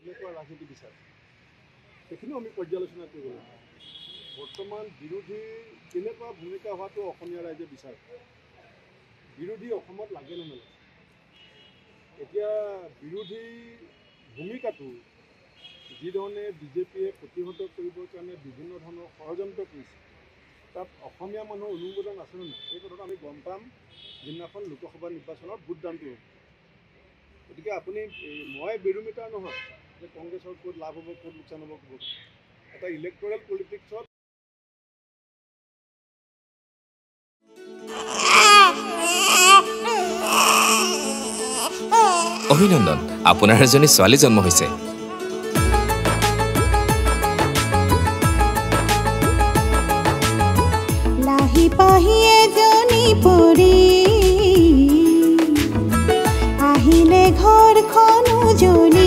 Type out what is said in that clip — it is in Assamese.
কেনেকুৱা ৰাজনীতি বিচাৰে সেইখিনিও আমি পৰ্যালোচনা কৰিব লাগিব। বৰ্তমান বিৰোধী কেনেকুৱা ভূমিকা হোৱাটো অসমীয়া ৰাইজে বিচাৰে। বিৰোধী অসমত লাগে নে নালাগে? এতিয়া বিৰোধী ভূমিকাটো যিধৰণে বিজেপিয়ে প্ৰতিহত কৰিবৰ কাৰণে বিভিন্ন ধৰণৰ ষড়যন্ত্ৰ কৰিছে, তাত অসমীয়া মানুহৰ অনুমোদন আছেনে নাই এই কথাটো আমি গম পাম যিদিনাখন লোকসভা নিৰ্বাচনত ভোটদানটো হ'ব। গতিকে আপুনি মই বেৰোমিটাৰ নহয় যে কংগ্ৰেছৰ ক'ত লাভ হ'ব ক'ত লোকচান হ'ব ক'ব। এটা ইলেক্টৰেল পলিটিক্সত অভিনন্দন, আপোনাৰ এজনী ছোৱালী জন্ম হৈছে। লাহি পাহি এজনী পৰি আহিলে ঘৰখন উজলি